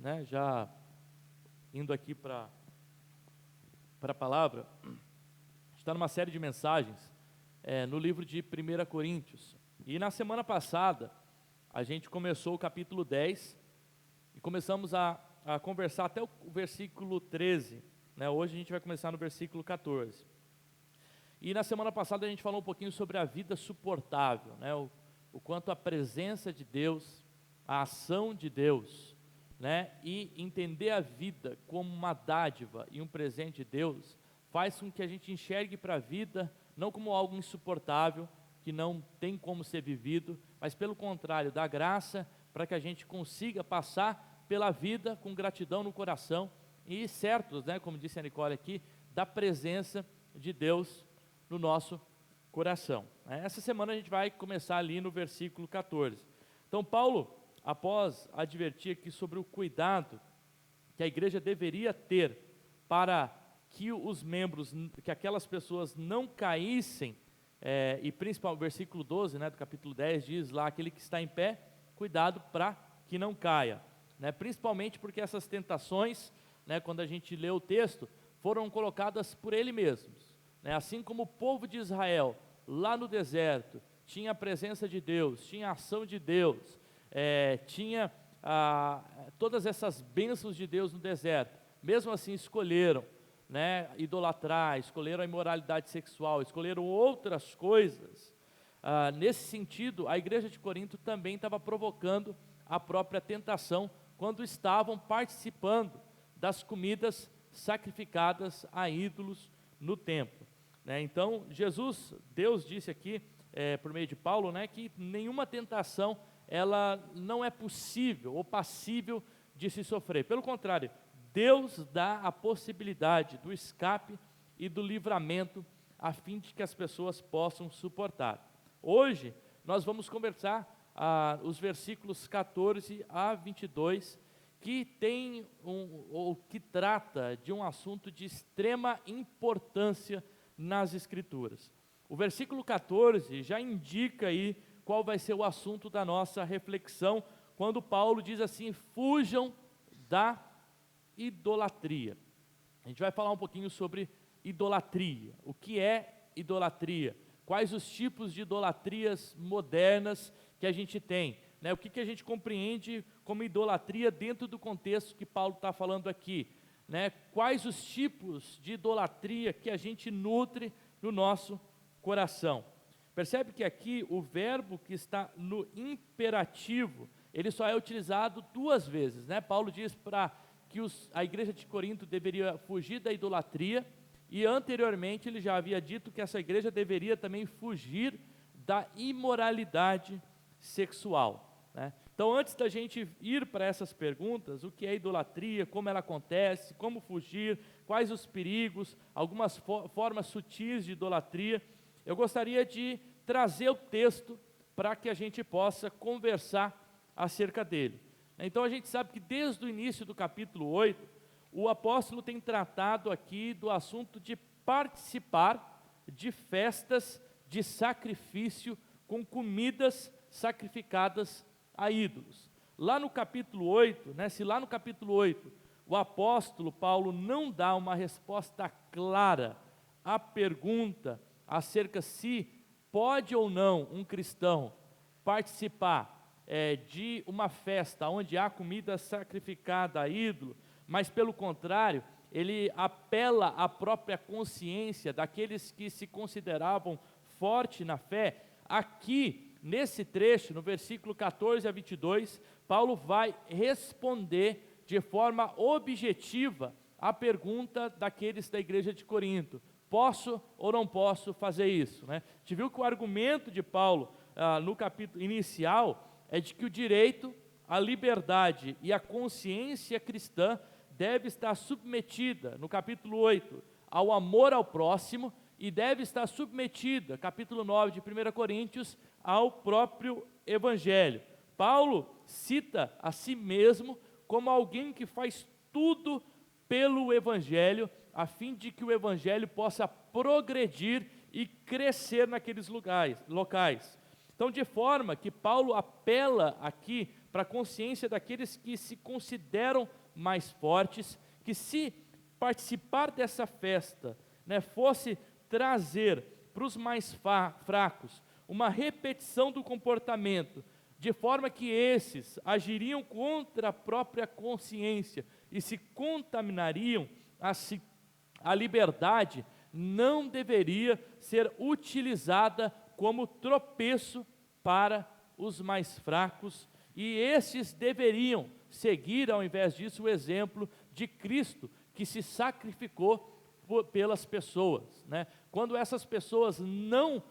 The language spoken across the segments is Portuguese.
né, já indo aqui para a palavra, está numa série de mensagens no livro de 1 Coríntios. E na semana passada, a gente começou o capítulo 10 e começamos a conversar até o versículo 13. Né? Hoje a gente vai começar no versículo 14. E na semana passada a gente falou um pouquinho sobre a vida suportável, né? O quanto a presença de Deus, a ação de Deus, né? E entender a vida como uma dádiva e um presente de Deus, faz com que a gente enxergue para a vida não como algo insuportável, que não tem como ser vivido, mas pelo contrário, dá graça para que a gente consiga passar pela vida com gratidão no coração e certos, né? Como disse a Nicole aqui, da presença de Deus no nosso coração. Essa semana a gente vai começar ali no versículo 14. Então Paulo, após advertir aqui sobre o cuidado que a igreja deveria ter para que os membros, que aquelas pessoas não caíssem, e principalmente o versículo 12, né, do capítulo 10 diz lá, aquele que está em pé, cuidado para que não caia, né, principalmente porque essas tentações, né, quando a gente lê o texto, foram colocadas por ele mesmo. Assim como o povo de Israel, lá no deserto, tinha a presença de Deus, tinha a ação de Deus, tinha todas essas bênçãos de Deus no deserto, mesmo assim escolheram, né, idolatrar, escolheram a imoralidade sexual, escolheram outras coisas. Nesse sentido, a igreja de Corinto também estava provocando a própria tentação, quando estavam participando das comidas sacrificadas a ídolos no templo. Então, Deus disse aqui, por meio de Paulo, né, que nenhuma tentação, ela não é possível ou passível de se sofrer. Pelo contrário, Deus dá a possibilidade do escape e do livramento, a fim de que as pessoas possam suportar. Hoje, nós vamos conversar os versículos 14 a 22, que que trata de um assunto de extrema importância nas Escrituras. O versículo 14 já indica aí qual vai ser o assunto da nossa reflexão, quando Paulo diz assim: fujam da idolatria. A gente vai falar um pouquinho sobre idolatria. O que é idolatria? Quais os tipos de idolatrias modernas que a gente tem? O que a gente compreende como idolatria dentro do contexto que Paulo está falando aqui? Quais os tipos de idolatria que a gente nutre no nosso coração? Percebe que aqui o verbo que está no imperativo, ele só é utilizado duas vezes. Paulo diz para que a igreja de Corinto deveria fugir da idolatria, e anteriormente ele já havia dito que essa igreja deveria também fugir da imoralidade sexual. Então, antes da gente ir para essas perguntas, o que é idolatria, como ela acontece, como fugir, quais os perigos, algumas formas sutis de idolatria, eu gostaria de trazer o texto para que a gente possa conversar acerca dele. Então, a gente sabe que desde o início do capítulo 8, o apóstolo tem tratado aqui do assunto de participar de festas de sacrifício com comidas sacrificadas a ídolos. Lá no capítulo 8, se lá no capítulo 8 o apóstolo Paulo não dá uma resposta clara à pergunta acerca se pode ou não um cristão participar de uma festa onde há comida sacrificada a ídolo, mas pelo contrário, ele apela à própria consciência daqueles que se consideravam fortes na fé. Aqui, nesse trecho, no versículo 14 a 22, Paulo vai responder de forma objetiva a pergunta daqueles da igreja de Corinto: posso ou não posso fazer isso? A gente viu que o argumento de Paulo no capítulo inicial é de que o direito, a liberdade e a consciência cristã deve estar submetida, no capítulo 8, ao amor ao próximo, e deve estar submetida, capítulo 9 de 1 Coríntios, ao próprio Evangelho. Paulo cita a si mesmo como alguém que faz tudo pelo Evangelho, a fim de que o Evangelho possa progredir e crescer naqueles locais. Então, de forma que Paulo apela aqui para a consciência daqueles que se consideram mais fortes, que se participar dessa festa, né, fosse trazer para os mais fracos uma repetição do comportamento, de forma que esses agiriam contra a própria consciência e se contaminariam, a liberdade não deveria ser utilizada como tropeço para os mais fracos, e esses deveriam seguir, ao invés disso, o exemplo de Cristo, que se sacrificou pelas pessoas, né? Quando essas pessoas não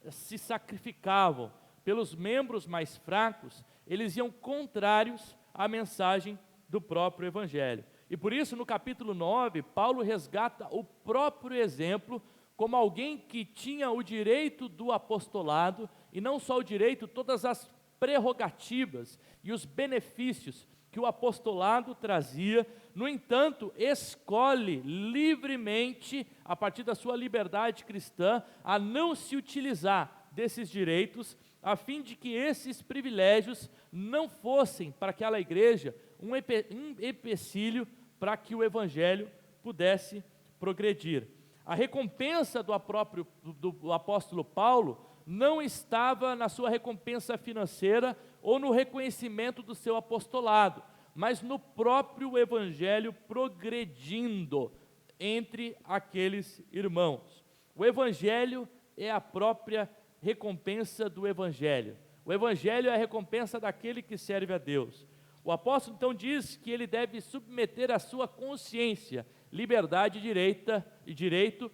se sacrificavam pelos membros mais fracos, eles iam contrários à mensagem do próprio Evangelho. E por isso, no capítulo 9, Paulo resgata o próprio exemplo como alguém que tinha o direito do apostolado, e não só o direito, todas as prerrogativas e os benefícios que o apostolado trazia. No entanto, escolhe livremente, a partir da sua liberdade cristã, a não se utilizar desses direitos, a fim de que esses privilégios não fossem para aquela igreja um empecilho para que o Evangelho pudesse progredir. A recompensa do apóstolo Paulo não estava na sua recompensa financeira ou no reconhecimento do seu apostolado, mas no próprio Evangelho progredindo entre aqueles irmãos. O Evangelho é a própria recompensa do Evangelho. O Evangelho é a recompensa daquele que serve a Deus. O apóstolo então diz que ele deve submeter a sua consciência, liberdade e direito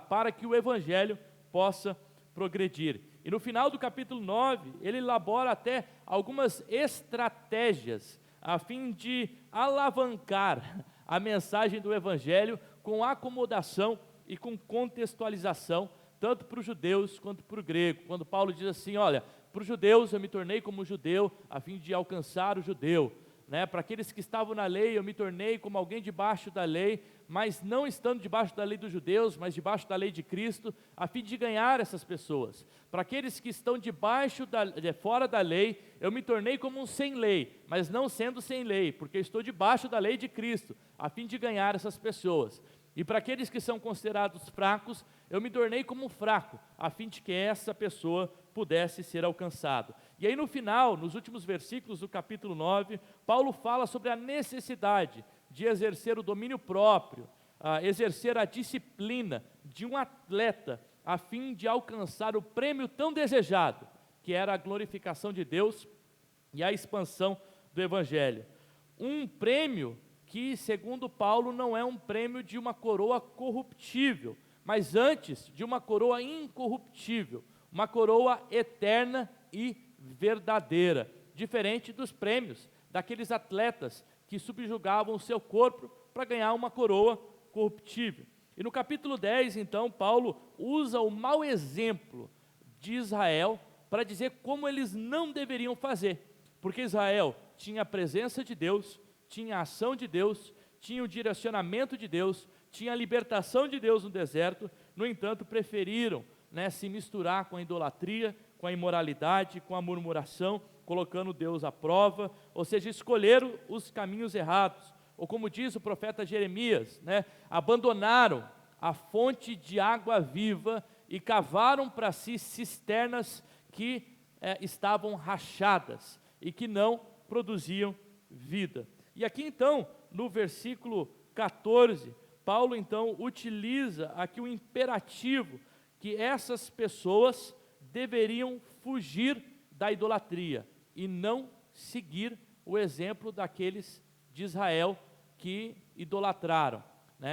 para que o Evangelho possa progredir. E no final do capítulo 9, ele elabora até algumas estratégias a fim de alavancar a mensagem do Evangelho com acomodação e com contextualização, tanto para os judeus quanto para o grego. Quando Paulo diz assim, olha, para os judeus eu me tornei como judeu, a fim de alcançar o judeu, né? Para aqueles que estavam na lei, eu me tornei como alguém debaixo da lei, mas não estando debaixo da lei dos judeus, mas debaixo da lei de Cristo, a fim de ganhar essas pessoas. Para aqueles que estão fora da lei, eu me tornei como um sem lei, mas não sendo sem lei, porque eu estou debaixo da lei de Cristo, a fim de ganhar essas pessoas. E para aqueles que são considerados fracos, eu me tornei como um fraco, a fim de que essa pessoa pudesse ser alcançado. E aí no final, nos últimos versículos do capítulo 9, Paulo fala sobre a necessidade de exercer o domínio próprio, exercer a disciplina de um atleta, a fim de alcançar o prêmio tão desejado, que era a glorificação de Deus e a expansão do Evangelho. Um prêmio que, segundo Paulo, não é um prêmio de uma coroa corruptível, mas antes de uma coroa incorruptível, uma coroa eterna e verdadeira, diferente dos prêmios daqueles atletas que subjugavam o seu corpo para ganhar uma coroa corruptível. E no capítulo 10, então, Paulo usa o mau exemplo de Israel para dizer como eles não deveriam fazer, porque Israel tinha a presença de Deus, tinha a ação de Deus, tinha o direcionamento de Deus, tinha a libertação de Deus no deserto. No entanto, preferiram, se misturar com a idolatria, com a imoralidade, com a murmuração, colocando Deus à prova, ou seja, escolheram os caminhos errados, ou como diz o profeta Jeremias, abandonaram a fonte de água viva e cavaram para si cisternas que estavam rachadas e que não produziam vida. E aqui então, no versículo 14, Paulo então utiliza aqui o imperativo que essas pessoas deveriam fugir da idolatria e não seguir o exemplo daqueles de Israel que idolatraram,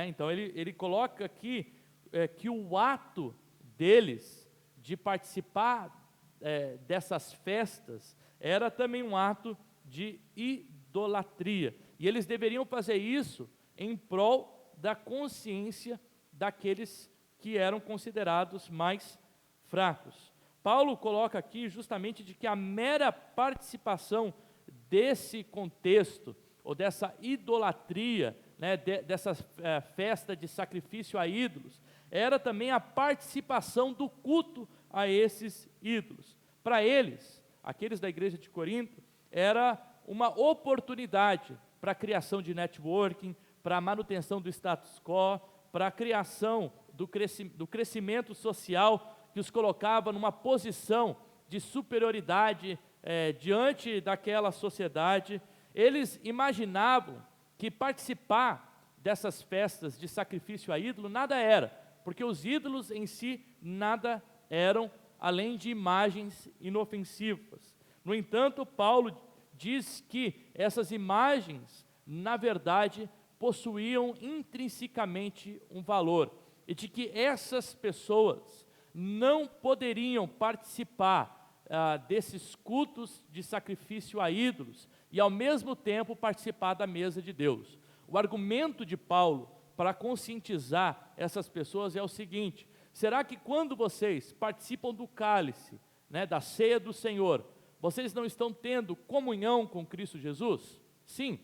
Então ele coloca aqui que o ato deles de participar dessas festas era também um ato de idolatria, e eles deveriam fazer isso em prol da consciência daqueles que eram considerados mais fracos. Paulo coloca aqui justamente de que a mera participação desse contexto, ou dessa idolatria, dessa festa de sacrifício a ídolos, era também a participação do culto a esses ídolos. Para eles, aqueles da igreja de Corinto, era uma oportunidade para a criação de networking, para a manutenção do status quo, para a criação do crescimento social que os colocava numa posição de superioridade diante daquela sociedade. Eles imaginavam que participar dessas festas de sacrifício a ídolo nada era, porque os ídolos em si nada eram, além de imagens inofensivas. No entanto, Paulo diz que essas imagens, na verdade, possuíam intrinsecamente um valor, e de que essas pessoas não poderiam participar desses cultos de sacrifício a ídolos, e ao mesmo tempo participar da mesa de Deus. O argumento de Paulo para conscientizar essas pessoas é o seguinte: será que quando vocês participam do cálice, da ceia do Senhor, vocês não estão tendo comunhão com Cristo Jesus? Sim.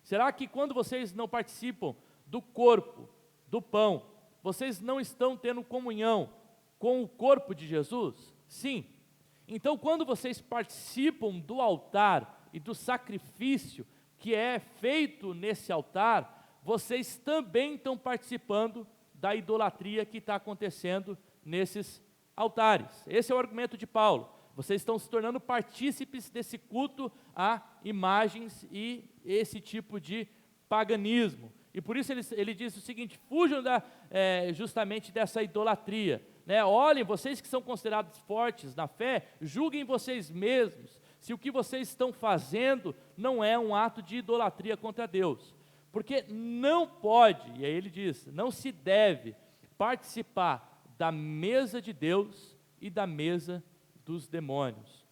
Será que quando vocês não participam do corpo, do pão, vocês não estão tendo comunhão com o corpo de Jesus? Sim. Então, quando vocês participam do altar e do sacrifício que é feito nesse altar, vocês também estão participando da idolatria que está acontecendo nesses altares. Esse é o argumento de Paulo. Vocês estão se tornando partícipes desse culto a imagens e esse tipo de paganismo. E por isso ele diz o seguinte: fujam justamente dessa idolatria. Olhem, vocês que são considerados fortes na fé, julguem vocês mesmos, se o que vocês estão fazendo não é um ato de idolatria contra Deus. Porque não pode, e aí ele diz, não se deve participar da mesa de Deus e da mesa dos demônios.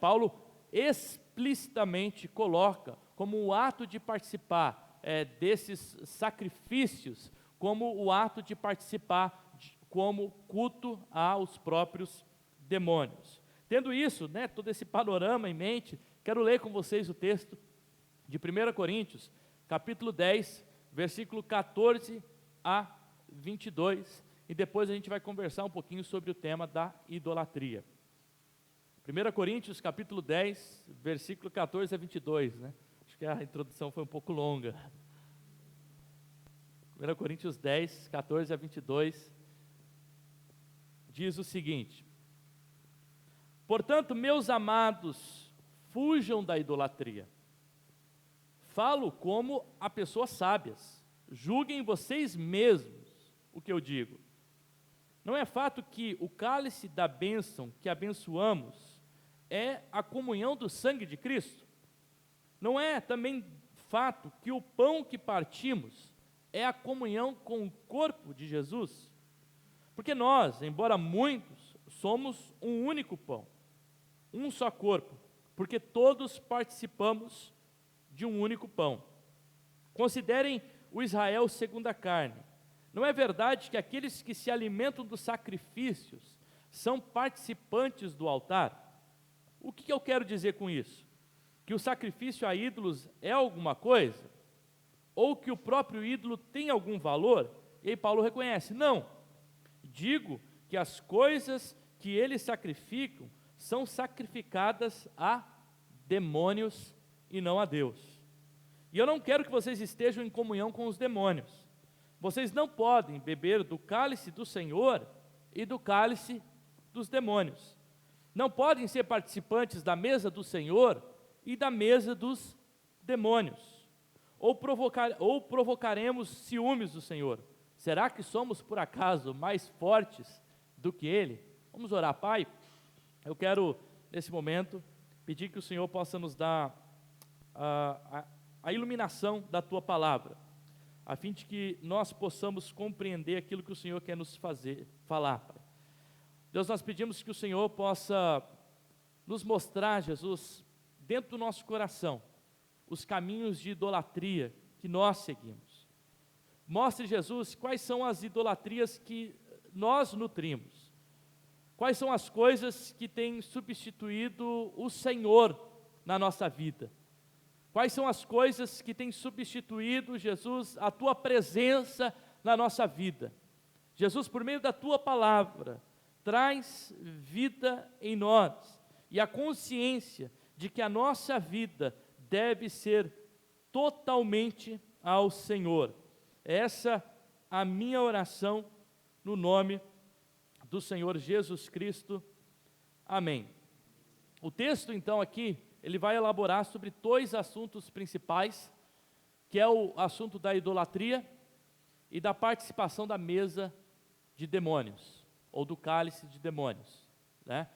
Paulo explicitamente coloca como o ato de participar desses sacrifícios, como o ato de participar como culto aos próprios demônios. Tendo isso, todo esse panorama em mente, quero ler com vocês o texto de 1 Coríntios, capítulo 10, versículo 14 a 22, e depois a gente vai conversar um pouquinho sobre o tema da idolatria. 1 Coríntios, capítulo 10, versículo 14 a 22, Acho que a introdução foi um pouco longa. 1 Coríntios 10, 14 a 22, diz o seguinte: portanto, meus amados, fujam da idolatria. Falo como a pessoas sábias, julguem vocês mesmos o que eu digo. Não é fato que o cálice da bênção que abençoamos é a comunhão do sangue de Cristo? Não é também fato que o pão que partimos é a comunhão com o corpo de Jesus? Porque nós, embora muitos, somos um único pão, um só corpo, porque todos participamos de um único pão. Considerem o Israel segundo a carne. Não é verdade que aqueles que se alimentam dos sacrifícios são participantes do altar? O que eu quero dizer com isso? Que o sacrifício a ídolos é alguma coisa? Ou que o próprio ídolo tem algum valor? E aí Paulo reconhece: não. Digo que as coisas que eles sacrificam são sacrificadas a demônios e não a Deus. E eu não quero que vocês estejam em comunhão com os demônios. Vocês não podem beber do cálice do Senhor e do cálice dos demônios. Não podem ser participantes da mesa do Senhor e da mesa dos demônios. Ou provocaremos ciúmes do Senhor. Será que somos, por acaso, mais fortes do que Ele? Vamos orar. Pai, eu quero, nesse momento, pedir que o Senhor possa nos dar a iluminação da Tua Palavra, a fim de que nós possamos compreender aquilo que o Senhor quer nos falar, Pai. Deus, nós pedimos que o Senhor possa nos mostrar, Jesus, dentro do nosso coração, os caminhos de idolatria que nós seguimos. Mostre, Jesus, quais são as idolatrias que nós nutrimos. Quais são as coisas que têm substituído o Senhor na nossa vida. Quais são as coisas que têm substituído, Jesus, a Tua presença na nossa vida. Jesus, por meio da Tua palavra, traz vida em nós e a consciência de que a nossa vida deve ser totalmente ao Senhor. Essa a minha oração no nome do Senhor Jesus Cristo. Amém. O texto, então, aqui, ele vai elaborar sobre dois assuntos principais, que é o assunto da idolatria e da participação da mesa de demônios, ou do cálice de demônios, né?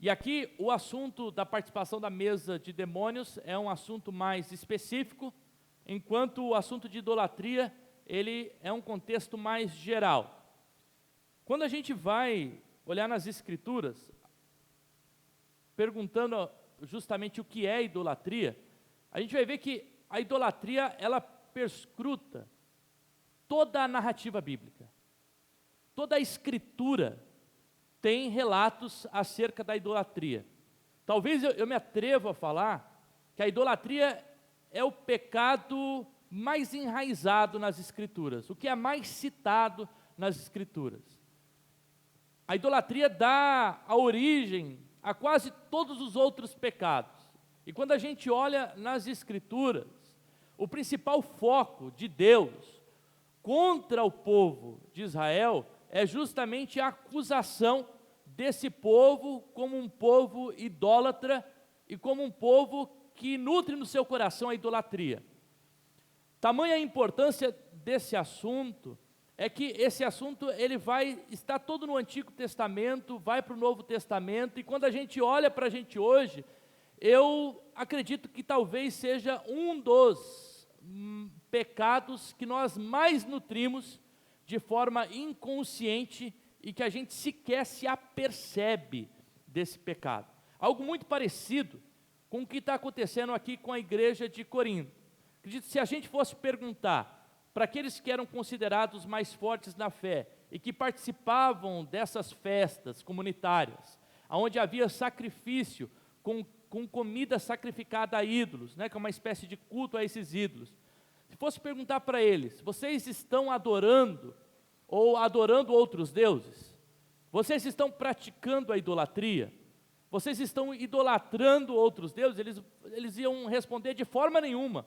E aqui o assunto da participação da mesa de demônios é um assunto mais específico, enquanto o assunto de idolatria, ele é um contexto mais geral. Quando a gente vai olhar nas Escrituras, perguntando justamente o que é idolatria, a gente vai ver que a idolatria, ela perscruta toda a narrativa bíblica. Toda a Escritura tem relatos acerca da idolatria. Talvez eu me atrevo a falar que a idolatria é o pecado mais enraizado nas Escrituras, o que é mais citado nas Escrituras. A idolatria dá a origem a quase todos os outros pecados. E quando a gente olha nas Escrituras, o principal foco de Deus contra o povo de Israel é justamente a acusação desse povo como um povo idólatra e como um povo que nutre no seu coração a idolatria. Tamanha a importância desse assunto é que esse assunto ele vai estar todo no Antigo Testamento, vai para o Novo Testamento, e quando a gente olha para a gente hoje, eu acredito que talvez seja um dos pecados que nós mais nutrimos de forma inconsciente e que a gente sequer se apercebe desse pecado. Algo muito parecido com o que está acontecendo aqui com a igreja de Corinto. Acredito que se a gente fosse perguntar para aqueles que eram considerados mais fortes na fé e que participavam dessas festas comunitárias, onde havia sacrifício com comida sacrificada a ídolos, né, que é uma espécie de culto a esses ídolos. Se fosse perguntar para eles, vocês estão adorando ou adorando outros deuses? Vocês estão praticando a idolatria? Vocês estão idolatrando outros deuses? Eles iam responder de forma nenhuma.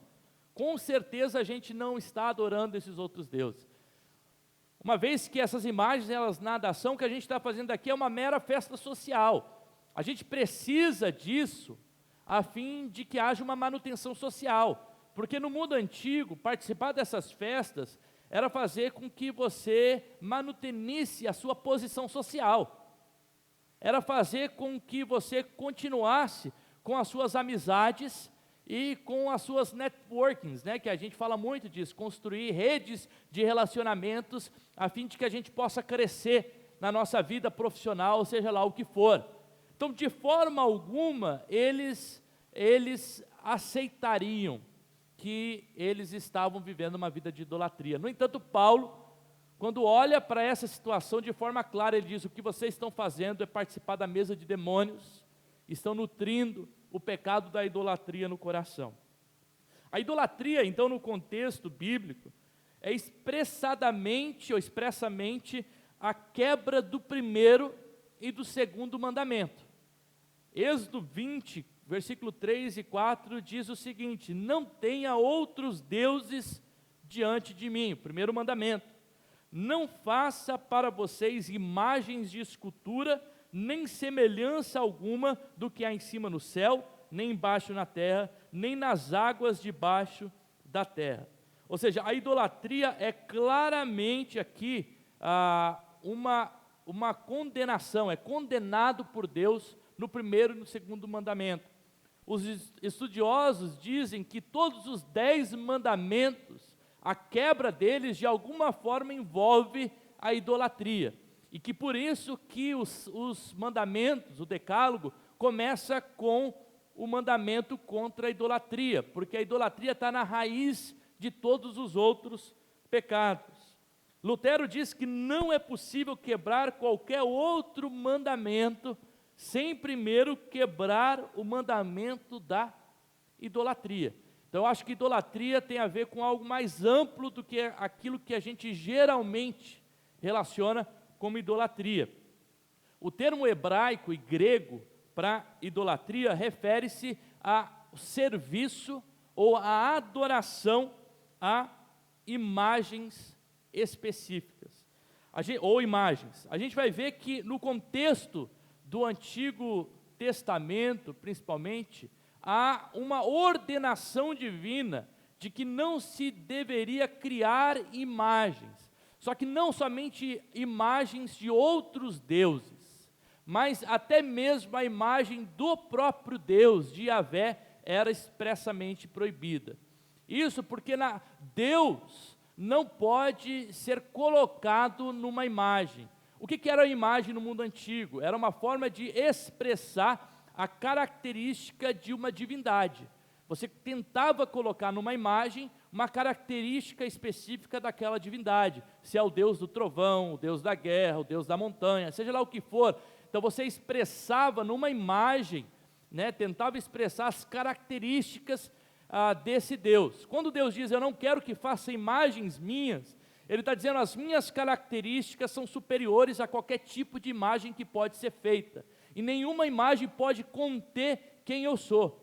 Com certeza a gente não está adorando esses outros deuses. Uma vez que essas imagens, elas nada são, o que a gente está fazendo aqui é uma mera festa social. A gente precisa disso a fim de que haja uma manutenção social. Porque no mundo antigo, participar dessas festas era fazer com que você manutenisse a sua posição social. Era fazer com que você continuasse com as suas amizades e com as suas networkings, né, que a gente fala muito disso, construir redes de relacionamentos a fim de que a gente possa crescer na nossa vida profissional, seja lá o que for. Então, de forma alguma, eles aceitariam que eles estavam vivendo uma vida de idolatria. No entanto, Paulo, quando olha para essa situação de forma clara, ele diz: o que vocês estão fazendo é participar da mesa de demônios, estão nutrindo o pecado da idolatria no coração. A idolatria, então, no contexto bíblico, é expressadamente ou expressamente a quebra do primeiro e do segundo mandamento. Êxodo 20, versículo 3 e 4 diz o seguinte: não tenha outros deuses diante de mim, o primeiro mandamento. Não faça para vocês imagens de escultura, nem semelhança alguma do que há em cima no céu, nem embaixo na terra, nem nas águas debaixo da terra. Ou seja, a idolatria é claramente aqui uma condenação, é condenado por Deus no primeiro e no segundo mandamento. Os estudiosos dizem que todos os 10 mandamentos, a quebra deles de alguma forma envolve a idolatria. E que por isso que os mandamentos, o decálogo, começa com o mandamento contra a idolatria, porque a idolatria está na raiz de todos os outros pecados. Lutero diz que não é possível quebrar qualquer outro mandamento sem primeiro quebrar o mandamento da idolatria. Então eu acho que idolatria tem a ver com algo mais amplo do que aquilo que a gente geralmente relaciona como idolatria. O termo hebraico e grego para idolatria refere-se a serviço ou a adoração a imagens específicas, ou imagens. A gente vai ver que no contexto do Antigo Testamento, principalmente, há uma ordenação divina de que não se deveria criar imagens, só que não somente imagens de outros deuses, mas até mesmo a imagem do próprio Deus, de Yahvé, era expressamente proibida. Isso porque Deus não pode ser colocado numa imagem. O que era a imagem no mundo antigo? Era uma forma de expressar a característica de uma divindade. Você tentava colocar numa imagem uma característica específica daquela divindade, se é o Deus do trovão, o Deus da guerra, o Deus da montanha, seja lá o que for. Então você expressava numa imagem, tentava expressar as características desse Deus. Quando Deus diz, eu não quero que faça imagens minhas, Ele está dizendo, as minhas características são superiores a qualquer tipo de imagem que pode ser feita, e nenhuma imagem pode conter quem eu sou.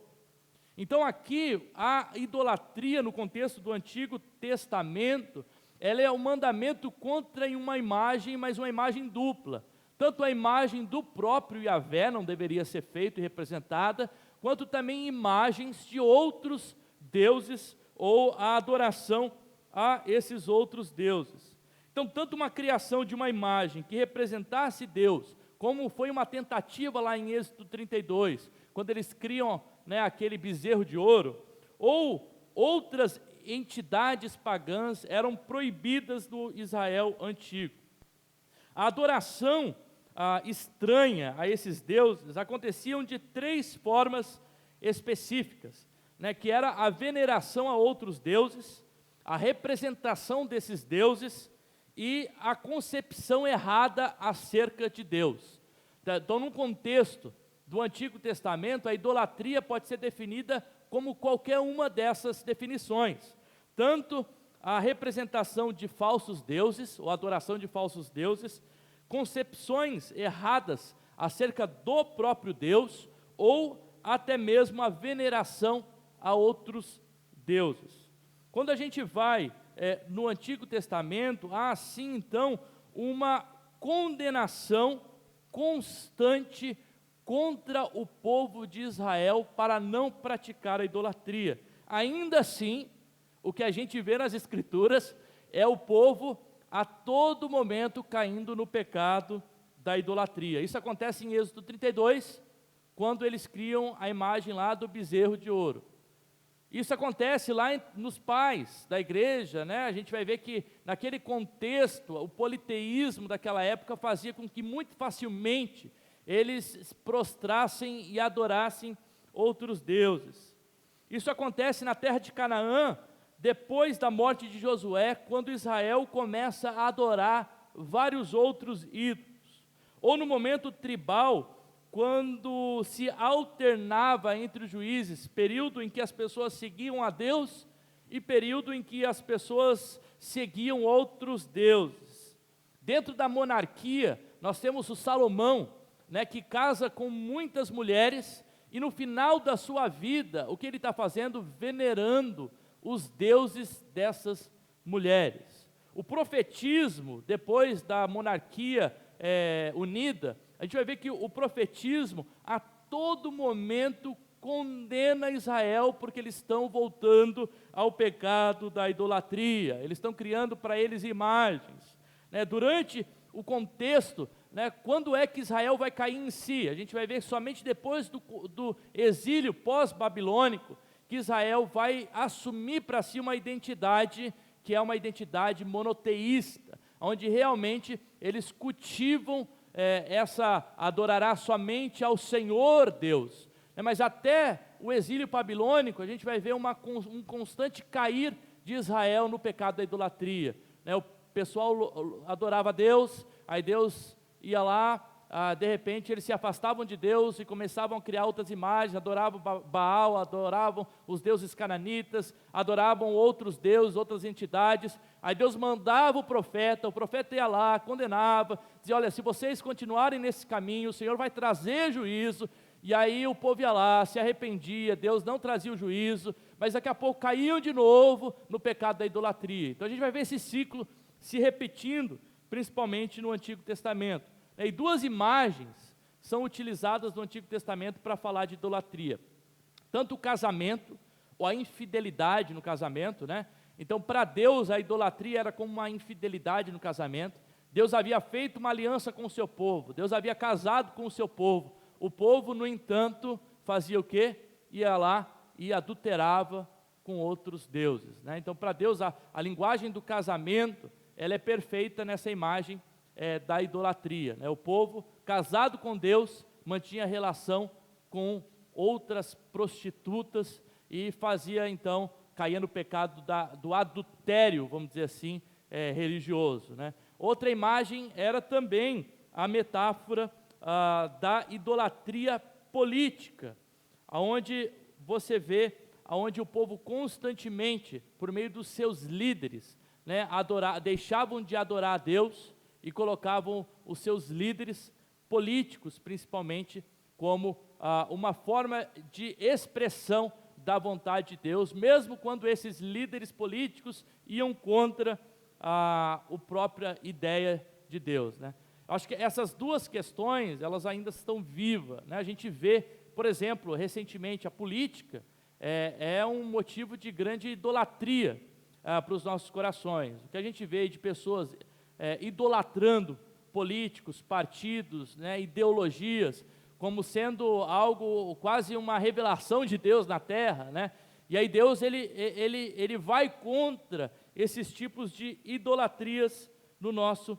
Então aqui, a idolatria no contexto do Antigo Testamento, ela é um mandamento contra uma imagem, mas uma imagem dupla. Tanto a imagem do próprio Yahvé não deveria ser feita e representada, quanto também imagens de outros deuses ou a adoração a esses outros deuses. Então, tanto uma criação de uma imagem que representasse Deus, como foi uma tentativa lá em Êxodo 32, quando eles criam aquele bezerro de ouro, ou outras entidades pagãs eram proibidas no Israel antigo. A adoração estranha a esses deuses aconteciam de 3 formas específicas, que era a veneração a outros deuses, a representação desses deuses e a concepção errada acerca de Deus. Então, num contexto do Antigo Testamento, a idolatria pode ser definida como qualquer uma dessas definições, tanto a representação de falsos deuses, ou adoração de falsos deuses, concepções erradas acerca do próprio Deus, ou até mesmo a veneração a outros deuses. Quando a gente vai no Antigo Testamento, há sim então uma condenação constante contra o povo de Israel para não praticar a idolatria. Ainda assim, o que a gente vê nas Escrituras é o povo a todo momento caindo no pecado da idolatria. Isso acontece em Êxodo 32, quando eles criam a imagem lá do bezerro de ouro. Isso acontece lá nos pais da igreja, a gente vai ver que naquele contexto, o politeísmo daquela época fazia com que muito facilmente eles prostrassem e adorassem outros deuses. Isso acontece na terra de Canaã, depois da morte de Josué, quando Israel começa a adorar vários outros ídolos. Ou no momento tribal, quando se alternava entre os juízes, período em que as pessoas seguiam a Deus e período em que as pessoas seguiam outros deuses. Dentro da monarquia, nós temos o Salomão, que casa com muitas mulheres, e no final da sua vida, o que ele está fazendo? Venerando os deuses dessas mulheres. O profetismo, depois da monarquia unida, a gente vai ver que o profetismo, a todo momento, condena Israel, porque eles estão voltando ao pecado da idolatria, eles estão criando para eles imagens. Durante o contexto, quando é que Israel vai cair em si? A gente vai ver somente depois do exílio pós-babilônico, que Israel vai assumir para si uma identidade, que é uma identidade monoteísta, onde realmente eles cultivam adorará somente ao Senhor Deus. Mas até o exílio babilônico, a gente vai ver um constante cair de Israel no pecado da idolatria. O pessoal adorava a Deus, aí Deus ia lá, de repente eles se afastavam de Deus e começavam a criar outras imagens, adoravam Baal, adoravam os deuses cananitas, adoravam outros deuses, outras entidades. Aí Deus mandava o profeta ia lá, condenava, dizia, olha, se vocês continuarem nesse caminho, o Senhor vai trazer juízo. e aí o povo ia lá, se arrependia, Deus não trazia o juízo, mas daqui a pouco caíam de novo no pecado da idolatria. Então a gente vai ver esse ciclo se repetindo, principalmente no Antigo Testamento. E duas imagens são utilizadas no Antigo Testamento para falar de idolatria. Tanto o casamento, ou a infidelidade no casamento, né? Então, para Deus, a idolatria era como uma infidelidade no casamento. Deus havia feito uma aliança com o seu povo, Deus havia casado com o seu povo. O povo, no entanto, fazia o quê? Ia lá e adulterava com outros deuses, né? Então, para Deus, a linguagem do casamento, ela é perfeita nessa imagem da idolatria, né? O povo, casado com Deus, mantinha relação com outras prostitutas e fazia, então, caía no pecado do adultério, vamos dizer assim, religioso, né? Outra imagem era também a metáfora da idolatria política, aonde você vê, aonde o povo constantemente, por meio dos seus líderes, né, deixavam de adorar a Deus e colocavam os seus líderes políticos, principalmente, como uma forma de expressão da vontade de Deus, mesmo quando esses líderes políticos iam contra a própria ideia de Deus, né? Acho que essas duas questões, elas ainda estão vivas, né? A gente vê, por exemplo, recentemente, a política é um motivo de grande idolatria para os nossos corações. O que a gente vê de pessoas idolatrando políticos, partidos, né, ideologias, como sendo algo, quase uma revelação de Deus na terra, né? E aí Deus, ele vai contra esses tipos de idolatrias no nosso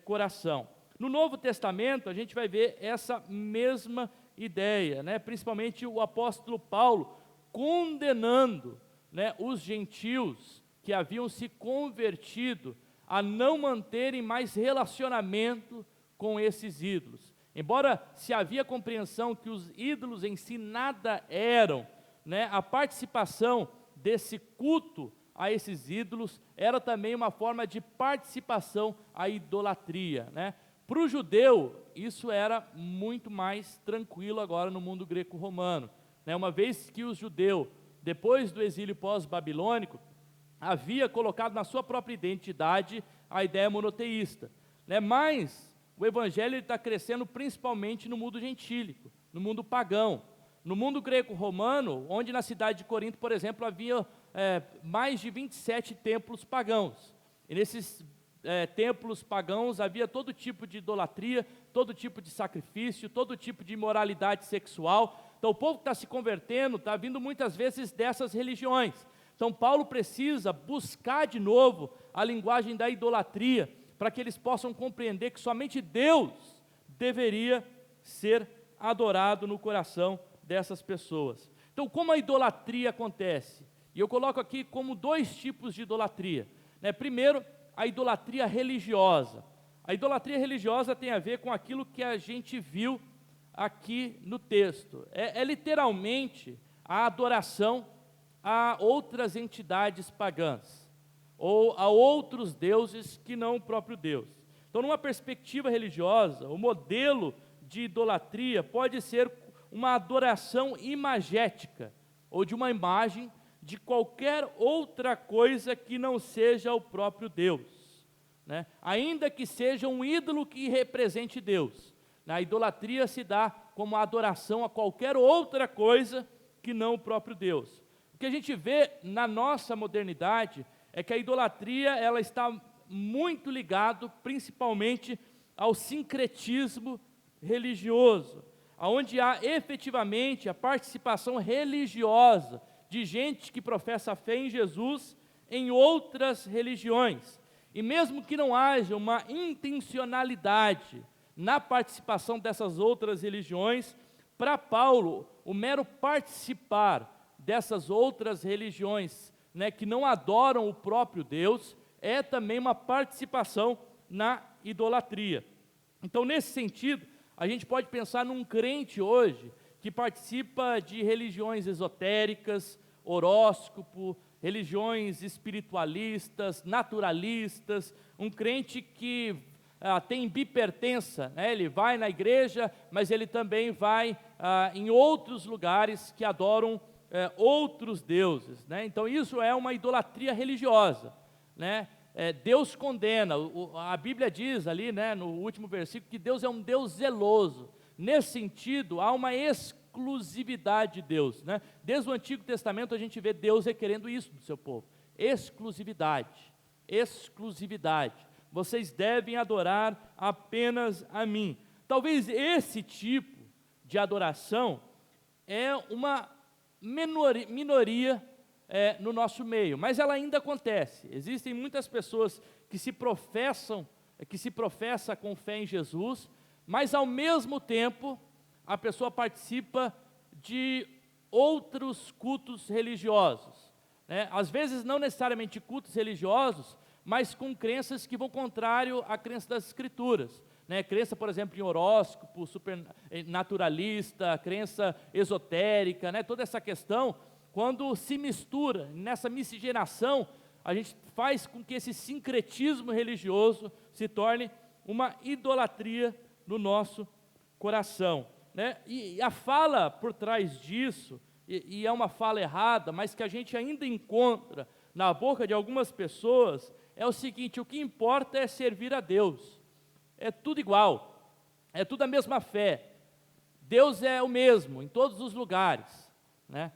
coração. No Novo Testamento, a gente vai ver essa mesma ideia, né? Principalmente o apóstolo Paulo condenando, né, os gentios que haviam se convertido a não manterem mais relacionamento com esses ídolos. Embora se havia compreensão que os ídolos em si nada eram, né, a participação desse culto a esses ídolos era também uma forma de participação à idolatria, né? Para o judeu, isso era muito mais tranquilo agora no mundo greco-romano, né? Uma vez que o judeu, depois do exílio pós-babilônico, havia colocado na sua própria identidade a ideia monoteísta, né? Mas o evangelho está crescendo principalmente no mundo gentílico, no mundo pagão. No mundo greco-romano, onde na cidade de Corinto, por exemplo, havia mais de 27 templos pagãos. E nesses templos pagãos havia todo tipo de idolatria, todo tipo de sacrifício, todo tipo de imoralidade sexual. Então o povo que está se convertendo está vindo muitas vezes dessas religiões. Então Paulo precisa buscar de novo a linguagem da idolatria, para que eles possam compreender que somente Deus deveria ser adorado no coração dessas pessoas. Então, como a idolatria acontece? E eu coloco aqui como dois tipos de idolatria, né? Primeiro, a idolatria religiosa. A idolatria religiosa tem a ver com aquilo que a gente viu aqui no texto. É literalmente a adoração a outras entidades pagãs, ou a outros deuses que não o próprio Deus. Então, numa perspectiva religiosa, o modelo de idolatria pode ser uma adoração imagética, ou de uma imagem de qualquer outra coisa que não seja o próprio Deus, né? Ainda que seja um ídolo que represente Deus, né? A idolatria se dá como a adoração a qualquer outra coisa que não o próprio Deus. O que a gente vê na nossa modernidade é que a idolatria, ela está muito ligado principalmente ao sincretismo religioso, onde há efetivamente a participação religiosa de gente que professa a fé em Jesus em outras religiões. E mesmo que não haja uma intencionalidade na participação dessas outras religiões, para Paulo, o mero participar dessas outras religiões, né, que não adoram o próprio Deus, é também uma participação na idolatria. Então, nesse sentido, a gente pode pensar num crente hoje que participa de religiões esotéricas, horóscopo, religiões espiritualistas, naturalistas, um crente que tem bipertença, né? Ele vai na igreja, mas ele também vai em outros lugares que adoram outros deuses, né? Então isso é uma idolatria religiosa, né? Deus condena, a Bíblia diz ali, né, no último versículo, que Deus é um Deus zeloso. Nesse sentido, há uma exclusividade de Deus, né? Desde o Antigo Testamento a gente vê Deus requerendo isso do seu povo, exclusividade, exclusividade. Vocês devem adorar apenas a mim. Talvez esse tipo de adoração é uma minoria no nosso meio, mas ela ainda acontece. Existem muitas pessoas que se professam com fé em Jesus, mas ao mesmo tempo a pessoa participa de outros cultos religiosos, né? Às vezes não necessariamente cultos religiosos, mas com crenças que vão contrário à crença das Escrituras, né? Crença, por exemplo, em horóscopo, supernaturalista, crença esotérica, né? Toda essa questão, quando se mistura, nessa miscigenação, a gente faz com que esse sincretismo religioso se torne uma idolatria no nosso coração, né? E a fala por trás disso, e é uma fala errada, mas que a gente ainda encontra na boca de algumas pessoas, é o seguinte: o que importa é servir a Deus, é tudo igual, é tudo a mesma fé, Deus é o mesmo em todos os lugares, né?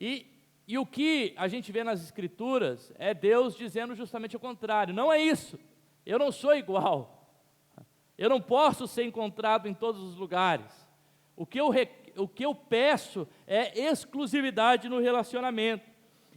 E o que a gente vê nas Escrituras é Deus dizendo justamente o contrário. Não é isso, eu não sou igual, eu não posso ser encontrado em todos os lugares. O que eu peço é exclusividade no relacionamento.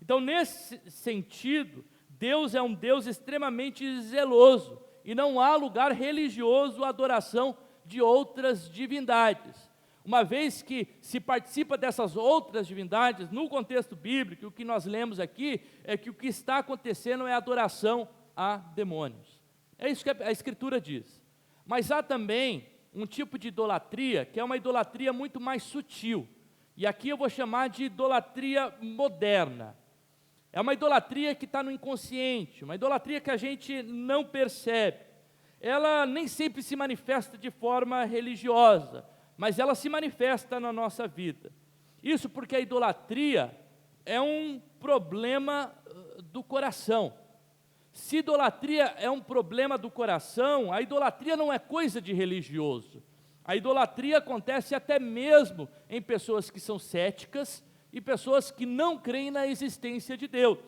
Então, nesse sentido, Deus é um Deus extremamente zeloso, e não há lugar religioso à adoração de outras divindades. Uma vez que se participa dessas outras divindades, no contexto bíblico, o que nós lemos aqui é que o que está acontecendo é adoração a demônios. É isso que a Escritura diz. Mas há também um tipo de idolatria, que é uma idolatria muito mais sutil, e aqui eu vou chamar de idolatria moderna. É uma idolatria que está no inconsciente, uma idolatria que a gente não percebe. Ela nem sempre se manifesta de forma religiosa, mas ela se manifesta na nossa vida. Isso porque a idolatria é um problema do coração. Se idolatria é um problema do coração, a idolatria não é coisa de religioso. A idolatria acontece até mesmo em pessoas que são céticas e pessoas que não creem na existência de Deus.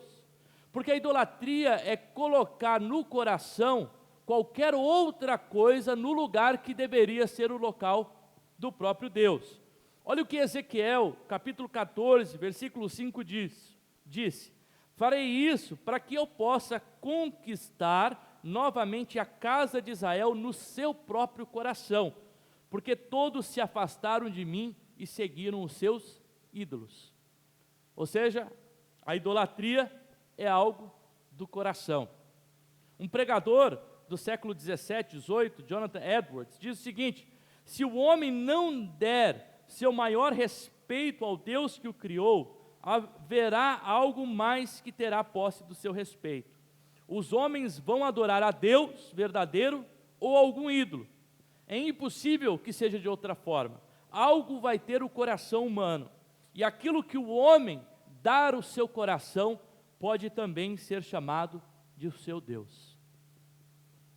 Porque a idolatria é colocar no coração qualquer outra coisa no lugar que deveria ser o local do próprio Deus. Olha o que Ezequiel, capítulo 14, versículo 5 disse: farei isso para que eu possa conquistar novamente a casa de Israel no seu próprio coração, porque todos se afastaram de mim e seguiram os seus ídolos. Ou seja, a idolatria é algo do coração. Um pregador do século 17, 18, Jonathan Edwards, diz o seguinte: se o homem não der seu maior respeito ao Deus que o criou, haverá algo mais que terá posse do seu respeito. Os homens vão adorar a Deus verdadeiro ou algum ídolo. É impossível que seja de outra forma. Algo vai ter o coração humano, e aquilo que o homem dar o seu coração pode também ser chamado de o seu Deus.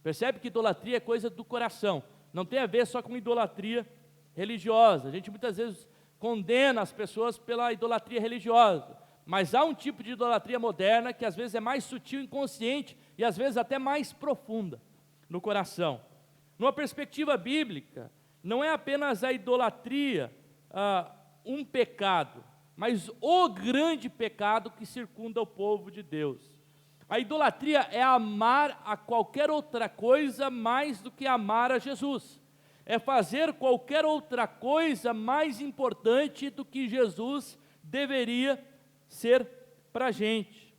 Percebe que idolatria é coisa do coração, não tem a ver só com idolatria religiosa. A gente muitas vezes condena as pessoas pela idolatria religiosa, mas há um tipo de idolatria moderna que às vezes é mais sutil, inconsciente, e às vezes até mais profunda no coração. Numa perspectiva bíblica, não é apenas a idolatria um pecado, mas o grande pecado que circunda o povo de Deus. A idolatria é amar a qualquer outra coisa mais do que amar a Jesus. É fazer qualquer outra coisa mais importante do que Jesus deveria ser para a gente.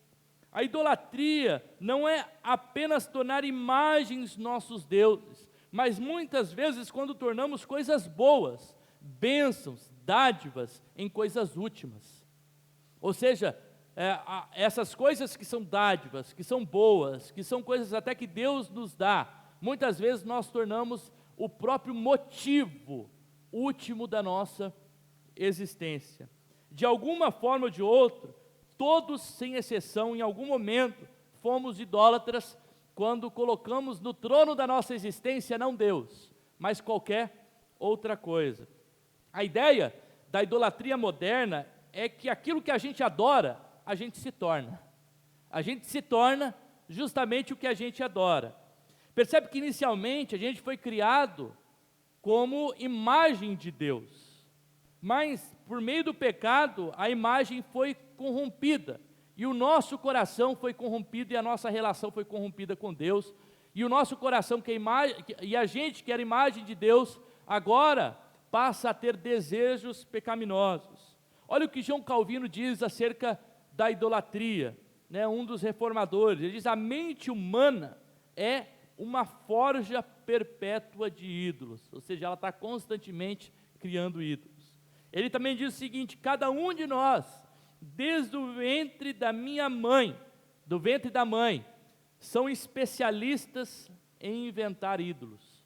A idolatria não é apenas tornar imagens nossos deuses, mas muitas vezes quando tornamos coisas boas, bênçãos, dádivas em coisas últimas. Ou seja, essas coisas que são dádivas, que são boas, que são coisas até que Deus nos dá, muitas vezes nós tornamos o próprio motivo último da nossa existência. De alguma forma ou de outra, todos, sem exceção, em algum momento, fomos idólatras quando colocamos no trono da nossa existência não Deus, mas qualquer outra coisa. A ideia da idolatria moderna é que aquilo que a gente adora, a gente se torna. A gente se torna justamente o que a gente adora. Percebe que inicialmente a gente foi criado como imagem de Deus, mas por meio do pecado a imagem foi corrompida, e o nosso coração foi corrompido, e a nossa relação foi corrompida com Deus, e o nosso coração, e a gente que era imagem de Deus, agora passa a ter desejos pecaminosos. Olha o que João Calvino diz acerca da idolatria, um dos reformadores. Ele diz: a mente humana é uma forja perpétua de ídolos, ou seja, ela está constantemente criando ídolos. Ele também diz o seguinte: cada um de nós, desde o ventre da minha mãe, do ventre da mãe, são especialistas em inventar ídolos.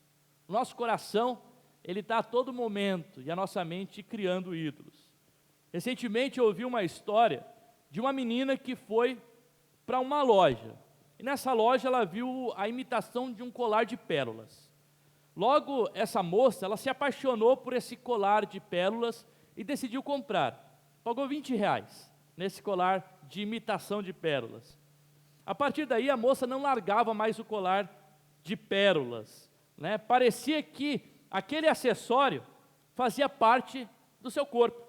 O nosso coração, ele está a todo momento, e a nossa mente, criando ídolos. Recentemente eu ouvi uma história de uma menina que foi para uma loja, e nessa loja ela viu a imitação de um colar de pérolas. Logo, essa moça, ela se apaixonou por esse colar de pérolas e decidiu comprar. Pagou R$20 nesse colar de imitação de pérolas. A partir daí, a moça não largava mais o colar de pérolas, Parecia que aquele acessório fazia parte do seu corpo.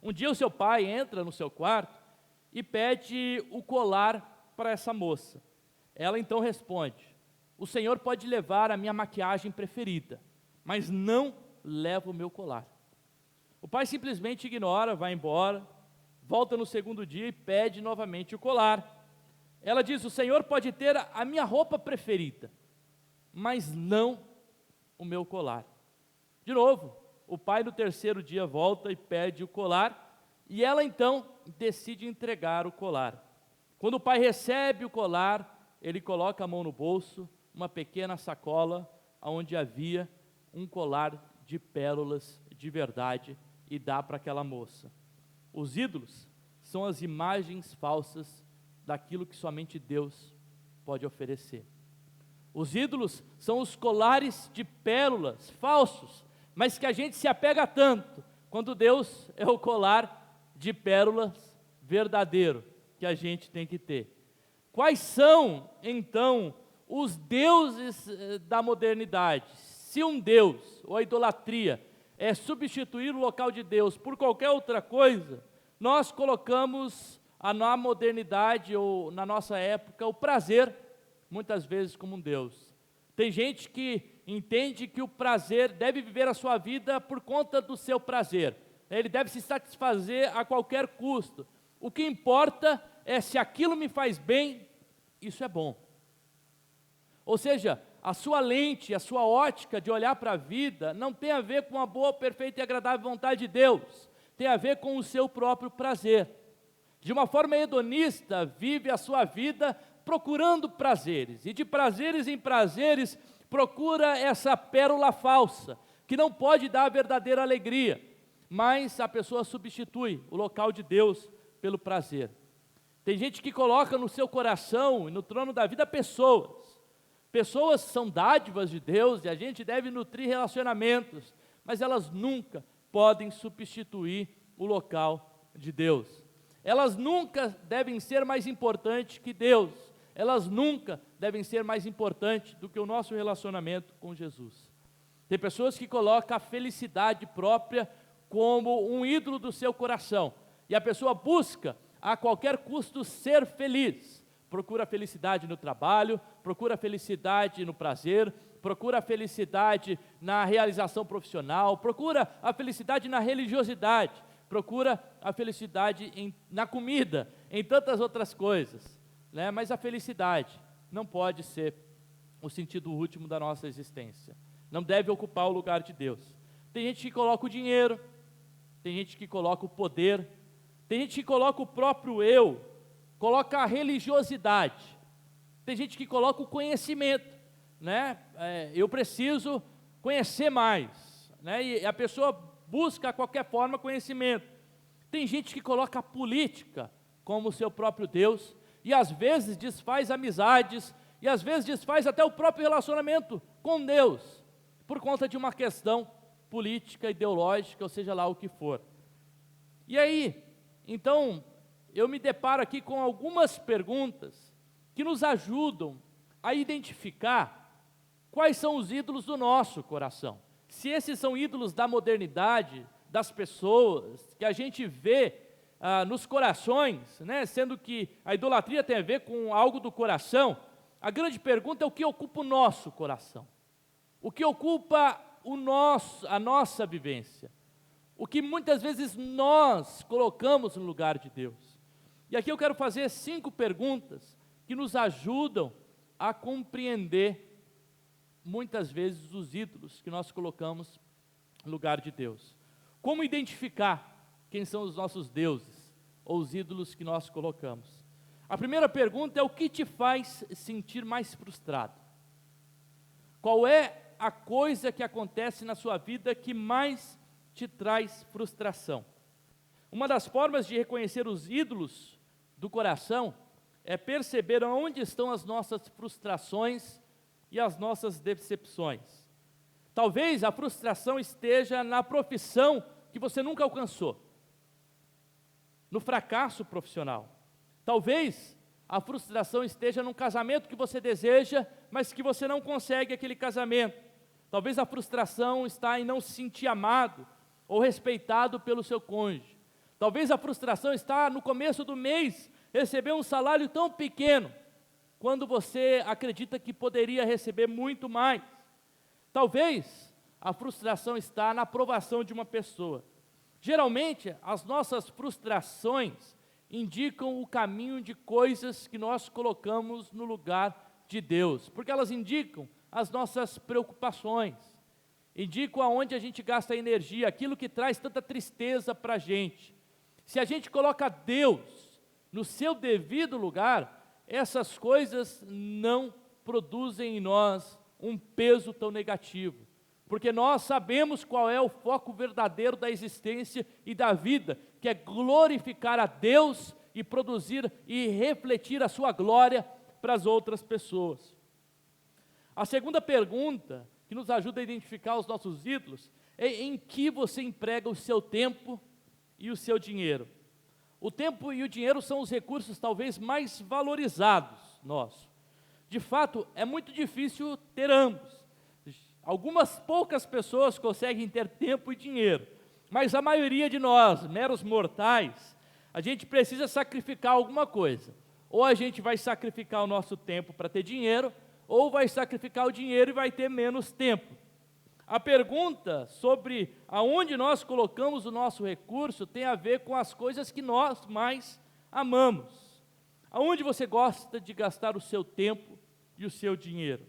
Um dia o seu pai entra no seu quarto e pede o colar para essa moça. Ela então responde: o senhor pode levar a minha maquiagem preferida, mas não leva o meu colar. O pai simplesmente ignora, vai embora, volta no segundo dia e pede novamente o colar. Ela diz: o senhor pode ter a minha roupa preferida, mas não o meu colar. De novo, o pai no terceiro dia volta e pede o colar, e ela então decide entregar o colar. Quando o pai recebe o colar, ele coloca a mão no bolso, uma pequena sacola, onde havia um colar de pérolas de verdade, e dá para aquela moça. Os ídolos são as imagens falsas daquilo que somente Deus pode oferecer. Os ídolos são os colares de pérolas falsos, mas que a gente se apega tanto, quando Deus é o colar de pérolas verdadeiro que a gente tem que ter. Quais são, então, os deuses da modernidade? Se um Deus, ou a idolatria, é substituir o local de Deus por qualquer outra coisa, nós colocamos na modernidade, ou na nossa época, o prazer, muitas vezes, como um Deus. Tem gente que entende que o prazer deve viver a sua vida por conta do seu prazer. Ele deve se satisfazer a qualquer custo. O que importa é se aquilo me faz bem, isso é bom. Ou seja, a sua lente, a sua ótica de olhar para a vida não tem a ver com a boa, perfeita e agradável vontade de Deus, tem a ver com o seu próprio prazer. De uma forma hedonista, vive a sua vida procurando prazeres, e de prazeres em prazeres procura essa pérola falsa, que não pode dar a verdadeira alegria, mas a pessoa substitui o local de Deus pelo prazer. Tem gente que coloca no seu coração e no trono da vida pessoas. Pessoas são dádivas de Deus e a gente deve nutrir relacionamentos, mas elas nunca podem substituir o local de Deus. Elas nunca devem ser mais importantes que Deus. Elas nunca devem ser mais importantes do que o nosso relacionamento com Jesus. Tem pessoas que colocam a felicidade própria como um ídolo do seu coração, e a pessoa busca a qualquer custo ser feliz. Procura a felicidade no trabalho, procura a felicidade no prazer, procura a felicidade na realização profissional, procura a felicidade na religiosidade, procura a felicidade na comida, em tantas outras coisas, mas a felicidade não pode ser o sentido último da nossa existência, não deve ocupar o lugar de Deus. Tem gente que coloca o dinheiro, tem gente que coloca o poder, tem gente que coloca o próprio eu, coloca a religiosidade, tem gente que coloca o conhecimento, né? Eu preciso conhecer mais, né? E a pessoa busca a qualquer forma conhecimento. Tem gente que coloca a política como seu próprio Deus, e às vezes desfaz amizades, e às vezes desfaz até o próprio relacionamento com Deus, por conta de uma questão política, ideológica, ou seja lá o que for. E aí, então, eu me deparo aqui com algumas perguntas que nos ajudam a identificar quais são os ídolos do nosso coração. Se esses são ídolos da modernidade, das pessoas, que a gente vê nos corações, né? Sendo que a idolatria tem a ver com algo do coração, a grande pergunta é o que ocupa o nosso coração, o que ocupa a nossa vivência, o que muitas vezes nós colocamos no lugar de Deus. E aqui eu quero fazer 5 perguntas que nos ajudam a compreender muitas vezes os ídolos que nós colocamos no lugar de Deus. Como identificar quem são os nossos deuses ou os ídolos que nós colocamos? A primeira pergunta é: o que te faz sentir mais frustrado? Qual é a coisa que acontece na sua vida que mais te traz frustração? Uma das formas de reconhecer os ídolos do coração é perceber onde estão as nossas frustrações e as nossas decepções. Talvez a frustração esteja na profissão que você nunca alcançou, no fracasso profissional. Talvez a frustração esteja num casamento que você deseja, mas que você não consegue aquele casamento. Talvez a frustração está em não se sentir amado ou respeitado pelo seu cônjuge. Talvez a frustração está no começo do mês, receber um salário tão pequeno, quando você acredita que poderia receber muito mais. Talvez a frustração está na aprovação de uma pessoa. Geralmente, as nossas frustrações indicam o caminho de coisas que nós colocamos no lugar de Deus, porque elas indicam as nossas preocupações, indicam aonde a gente gasta energia, aquilo que traz tanta tristeza para a gente. Se a gente coloca Deus no seu devido lugar, essas coisas não produzem em nós um peso tão negativo, porque nós sabemos qual é o foco verdadeiro da existência e da vida, que é glorificar a Deus e produzir e refletir a sua glória para as outras pessoas. A segunda pergunta que nos ajuda a identificar os nossos ídolos é: em que você emprega o seu tempo e o seu dinheiro? O tempo e o dinheiro são os recursos talvez mais valorizados nossos. De fato, é muito difícil ter ambos. Algumas poucas pessoas conseguem ter tempo e dinheiro, mas a maioria de nós, meros mortais, a gente precisa sacrificar alguma coisa. Ou a gente vai sacrificar o nosso tempo para ter dinheiro, ou vai sacrificar o dinheiro e vai ter menos tempo. A pergunta sobre aonde nós colocamos o nosso recurso tem a ver com as coisas que nós mais amamos. Aonde você gosta de gastar o seu tempo e o seu dinheiro?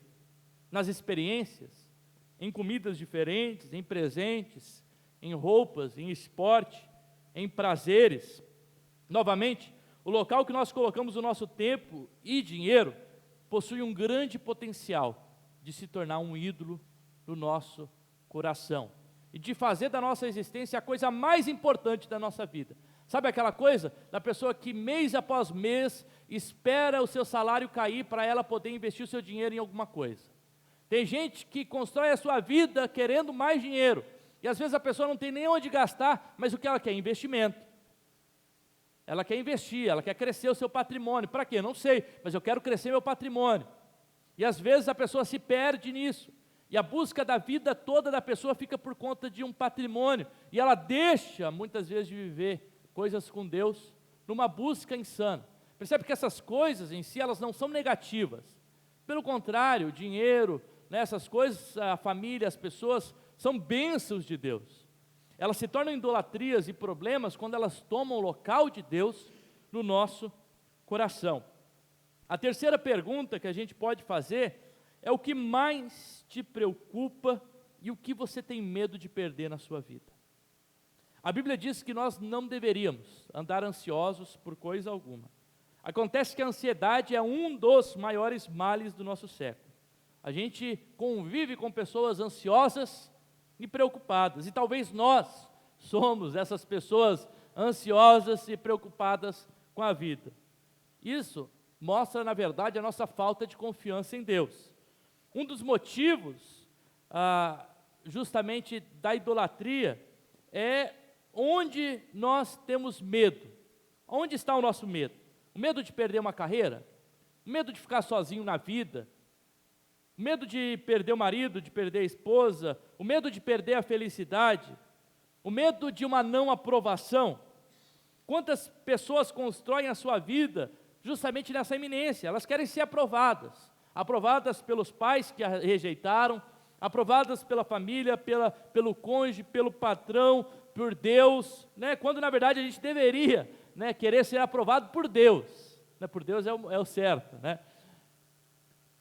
Nas experiências? Em comidas diferentes, em presentes, em roupas, em esporte, em prazeres? Novamente, o local que nós colocamos o nosso tempo e dinheiro possui um grande potencial de se tornar um ídolo no nosso coração e de fazer da nossa existência a coisa mais importante da nossa vida. Sabe aquela coisa da pessoa que mês após mês espera o seu salário cair para ela poder investir o seu dinheiro em alguma coisa? Tem gente que constrói a sua vida querendo mais dinheiro, e às vezes a pessoa não tem nem onde gastar, mas o que ela quer? Investimento. Ela quer investir, ela quer crescer o seu patrimônio. Para quê? Não sei, mas eu quero crescer meu patrimônio. E às vezes a pessoa se perde nisso, e a busca da vida toda da pessoa fica por conta de um patrimônio, e ela deixa muitas vezes de viver coisas com Deus numa busca insana. Percebe que essas coisas em si, elas não são negativas. Pelo contrário, o dinheiro, essas coisas, a família, as pessoas, são bênçãos de Deus. Elas se tornam idolatrias e problemas quando elas tomam o local de Deus no nosso coração. A terceira pergunta que a gente pode fazer é: o que mais te preocupa e o que você tem medo de perder na sua vida? A Bíblia diz que nós não deveríamos andar ansiosos por coisa alguma. Acontece que a ansiedade é um dos maiores males do nosso século. A gente convive com pessoas ansiosas e preocupadas, e talvez nós somos essas pessoas ansiosas e preocupadas com a vida. Isso mostra, na verdade, a nossa falta de confiança em Deus. Um dos motivos, justamente da idolatria, é onde nós temos medo. Onde está o nosso medo? O medo de perder uma carreira? O medo de ficar sozinho na vida? O medo de perder o marido, de perder a esposa? O medo de perder a felicidade? O medo de uma não aprovação? Quantas pessoas constroem a sua vida justamente nessa iminência? Elas querem ser aprovadas. Aprovadas pelos pais que a rejeitaram, aprovadas pela família, pelo cônjuge, pelo patrão, por Deus, né? Quando na verdade a gente deveria, né, querer ser aprovado por Deus, né? Por Deus é o certo, né?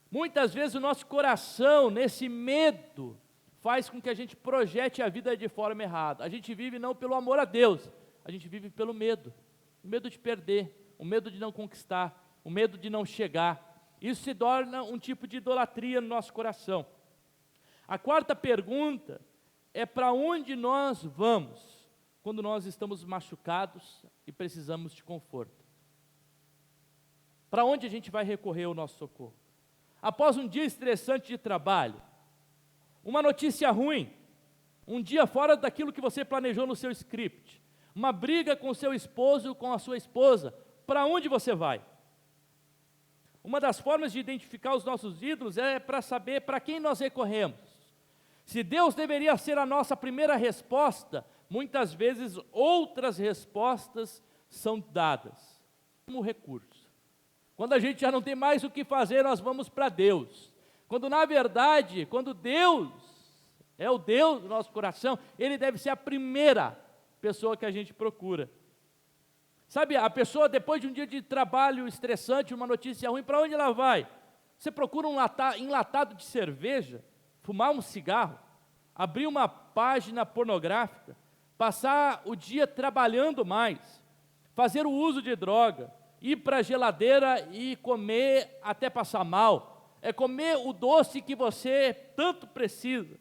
Muitas vezes o nosso coração, nesse medo, faz com que a gente projete a vida de forma errada. A gente vive não pelo amor a Deus, a gente vive pelo medo. O medo de perder, o medo de não conquistar, o medo de não chegar. Isso se torna um tipo de idolatria no nosso coração. A quarta pergunta é: para onde nós vamos quando nós estamos machucados e precisamos de conforto? Para onde a gente vai recorrer ao nosso socorro? Após um dia estressante de trabalho, uma notícia ruim, um dia fora daquilo que você planejou no seu script, uma briga com o seu esposo ou com a sua esposa, para onde você vai? Uma das formas de identificar os nossos ídolos é para saber para quem nós recorremos. Se Deus deveria ser a nossa primeira resposta, muitas vezes outras respostas são dadas como recurso. Quando a gente já não tem mais o que fazer, nós vamos para Deus. Quando na verdade, quando Deus é o Deus do nosso coração, Ele deve ser a primeira pessoa que a gente procura. Sabe, a pessoa depois de um dia de trabalho estressante, uma notícia ruim, para onde ela vai? Você procura um enlatado de cerveja, fumar um cigarro, abrir uma página pornográfica, passar o dia trabalhando mais, fazer o uso de droga, ir para a geladeira e comer até passar mal, é comer o doce que você tanto precisa,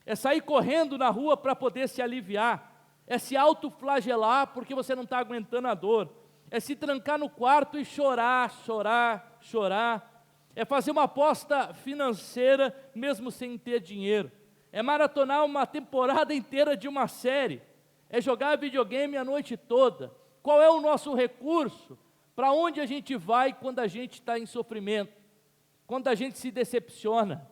é sair correndo na rua para poder se aliviar, é se autoflagelar porque você não está aguentando a dor, é se trancar no quarto e chorar, chorar, chorar, é fazer uma aposta financeira mesmo sem ter dinheiro, é maratonar uma temporada inteira de uma série, é jogar videogame a noite toda. Qual é o nosso recurso? Para onde a gente vai quando a gente está em sofrimento? Quando a gente se decepciona?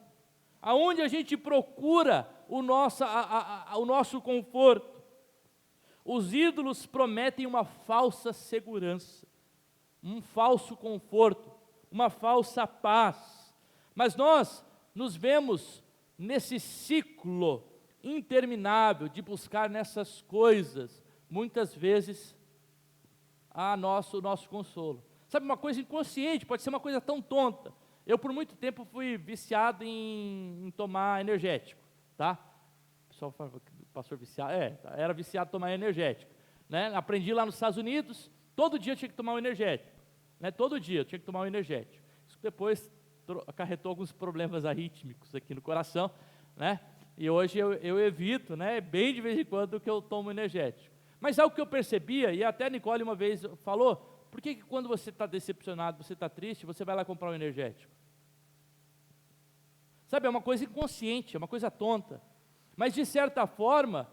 Aonde a gente procura o nosso conforto? Os ídolos prometem uma falsa segurança, um falso conforto, uma falsa paz. Mas nós nos vemos nesse ciclo interminável de buscar nessas coisas, muitas vezes, o nosso consolo. Sabe, uma coisa inconsciente, pode ser uma coisa tão tonta. Eu, por muito tempo, fui viciado em tomar energético, tá? O pessoal fala, pastor viciado, era viciado em tomar energético, né? Aprendi lá nos Estados Unidos, todo dia eu tinha que tomar um energético, né? Todo dia eu tinha que tomar um energético. Isso depois acarretou alguns problemas arrítmicos aqui no coração, né? E hoje eu evito, né? Bem de vez em quando que eu tomo energético. Mas algo que eu percebia, e até a Nicole uma vez falou, por que quando você está decepcionado, você está triste, você vai lá comprar um energético? Sabe, é uma coisa inconsciente, é uma coisa tonta. Mas de certa forma,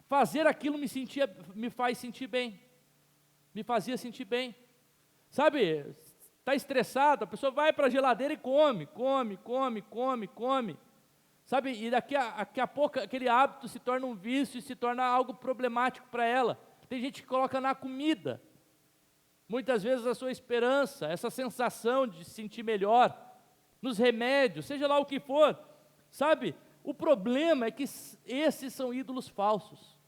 fazer aquilo me faz sentir bem. Me fazia sentir bem. Sabe, está estressado, a pessoa vai para a geladeira e come. Sabe, e daqui a pouco aquele hábito se torna um vício e se torna algo problemático para ela. Tem gente que coloca na comida. Muitas vezes a sua esperança, essa sensação de se sentir melhor, nos remédios, seja lá o que for. Sabe, o problema é que esses são ídolos falsos.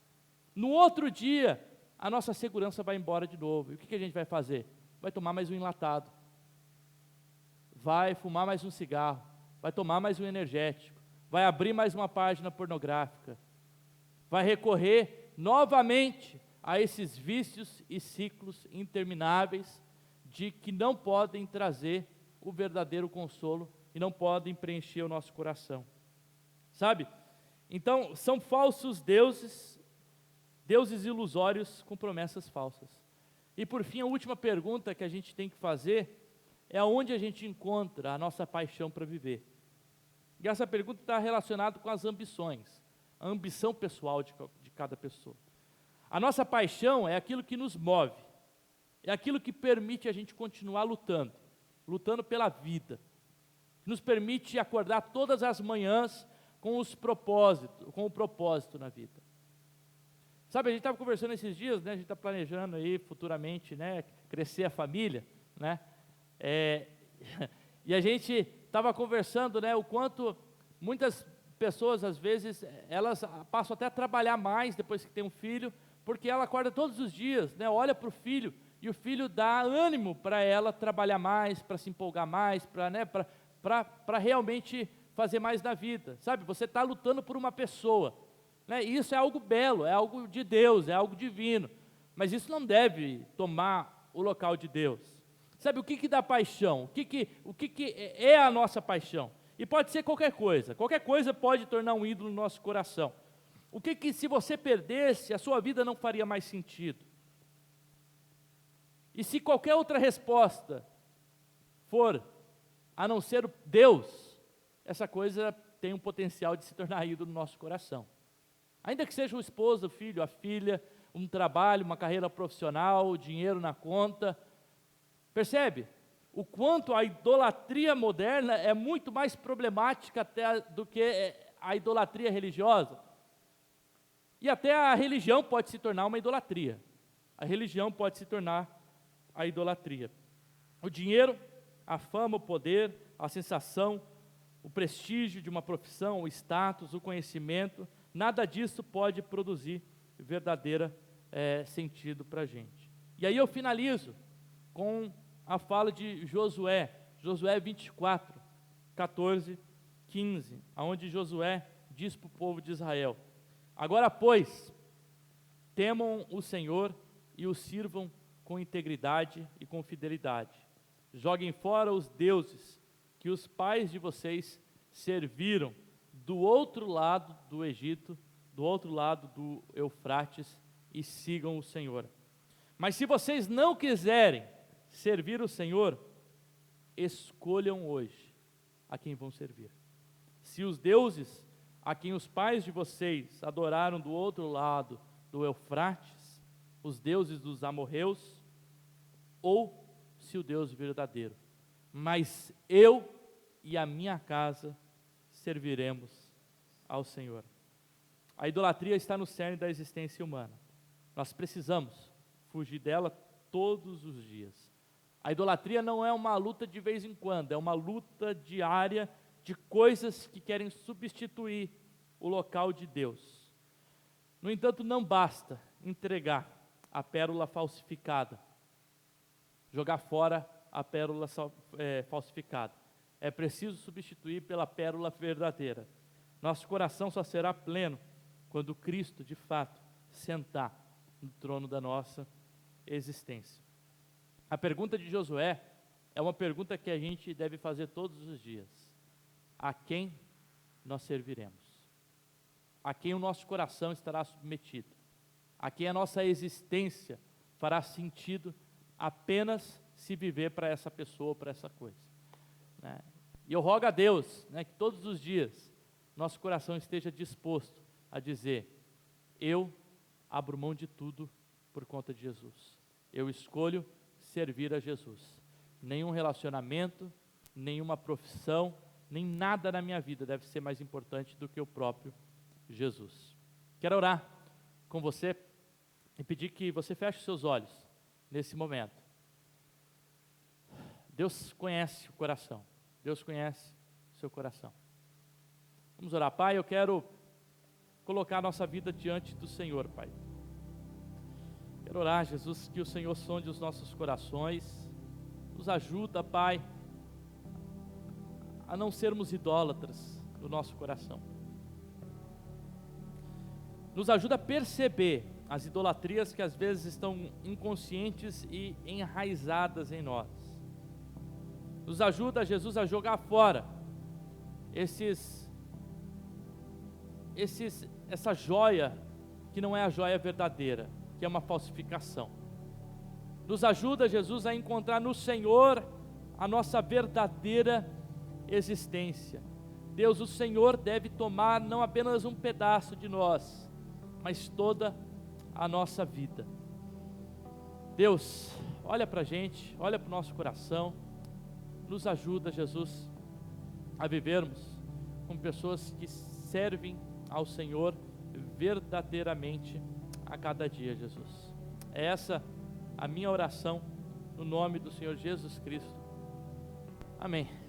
No outro dia, a nossa segurança vai embora de novo. E o que a gente vai fazer? Vai tomar mais um enlatado. Vai fumar mais um cigarro. Vai tomar mais um energético. Vai abrir mais uma página pornográfica, vai recorrer novamente a esses vícios e ciclos intermináveis de que não podem trazer o verdadeiro consolo e não podem preencher o nosso coração. Sabe? Então, são falsos deuses, deuses ilusórios com promessas falsas. E por fim, a última pergunta que a gente tem que fazer é onde a gente encontra a nossa paixão para viver. E essa pergunta está relacionada com as ambições, a ambição pessoal de cada pessoa. A nossa paixão é aquilo que nos move, é aquilo que permite a gente continuar lutando pela vida, nos permite acordar todas as manhãs com o propósito na vida. Sabe, a gente estava conversando esses dias, né, a gente está planejando aí futuramente, né, crescer a família, né, e a gente estava conversando, né, o quanto muitas pessoas, às vezes, elas passam até a trabalhar mais depois que tem um filho, porque ela acorda todos os dias, né, olha para o filho, e o filho dá ânimo para ela trabalhar mais, para se empolgar mais, para realmente fazer mais na vida, sabe? Você está lutando por uma pessoa, né? E isso é algo belo, é algo de Deus, é algo divino, mas isso não deve tomar o local de Deus. Sabe o que dá paixão? O que é a nossa paixão? E pode ser qualquer coisa pode tornar um ídolo no nosso coração. O que se você perdesse, a sua vida não faria mais sentido? E se qualquer outra resposta for a não ser Deus, essa coisa tem um potencial de se tornar ídolo no nosso coração. Ainda que seja o esposo, o filho, a filha, um trabalho, uma carreira profissional, dinheiro na conta. Percebe? O quanto a idolatria moderna é muito mais problemática até do que a idolatria religiosa. E até a religião pode se tornar uma idolatria. A religião pode se tornar a idolatria. O dinheiro, a fama, o poder, a sensação, o prestígio de uma profissão, o status, o conhecimento, nada disso pode produzir verdadeiro sentido para a gente. E aí eu finalizo com a fala de Josué 24, 14, 15, onde Josué diz para o povo de Israel: agora, pois, temam o Senhor e o sirvam com integridade e com fidelidade. Joguem fora os deuses que os pais de vocês serviram do outro lado do Egito, do outro lado do Eufrates, e sigam o Senhor. Mas se vocês não quiserem servir o Senhor, escolham hoje a quem vão servir. Se os deuses a quem os pais de vocês adoraram do outro lado do Eufrates, os deuses dos amorreus, ou se o Deus verdadeiro, mas eu e a minha casa serviremos ao Senhor. A idolatria está no cerne da existência humana. Nós precisamos fugir dela todos os dias. A idolatria não é uma luta de vez em quando, é uma luta diária de coisas que querem substituir o local de Deus. No entanto, não basta entregar a pérola falsificada, jogar fora a pérola falsificada. É preciso substituir pela pérola verdadeira. Nosso coração só será pleno quando Cristo, de fato, sentar no trono da nossa existência. A pergunta de Josué é uma pergunta que a gente deve fazer todos os dias: a quem nós serviremos? A quem o nosso coração estará submetido? A quem a nossa existência fará sentido apenas se viver para essa pessoa, para essa coisa, né? E eu rogo a Deus, né, que todos os dias nosso coração esteja disposto a dizer: eu abro mão de tudo por conta de Jesus. Eu escolho servir a Jesus. Nenhum relacionamento, nenhuma profissão, nem nada na minha vida deve ser mais importante do que o próprio Jesus. Quero orar com você e pedir que você feche os seus olhos nesse momento. Deus conhece o coração. Deus conhece o seu coração. Vamos orar. Pai, eu quero colocar a nossa vida diante do Senhor, Pai. Quero orar, Jesus, que o Senhor sonde os nossos corações, nos ajuda, Pai, a não sermos idólatras no nosso coração. Nos ajuda a perceber as idolatrias que às vezes estão inconscientes e enraizadas em nós. Nos ajuda, Jesus, a jogar fora essa joia que não é a joia verdadeira, que é uma falsificação. Nos ajuda, Jesus, a encontrar no Senhor a nossa verdadeira existência. Deus, o Senhor deve tomar não apenas um pedaço de nós, mas toda a nossa vida. Deus, olha para a gente, olha para o nosso coração, nos ajuda, Jesus, a vivermos como pessoas que servem ao Senhor verdadeiramente a cada dia, Jesus. É essa a minha oração, no nome do Senhor Jesus Cristo. Amém.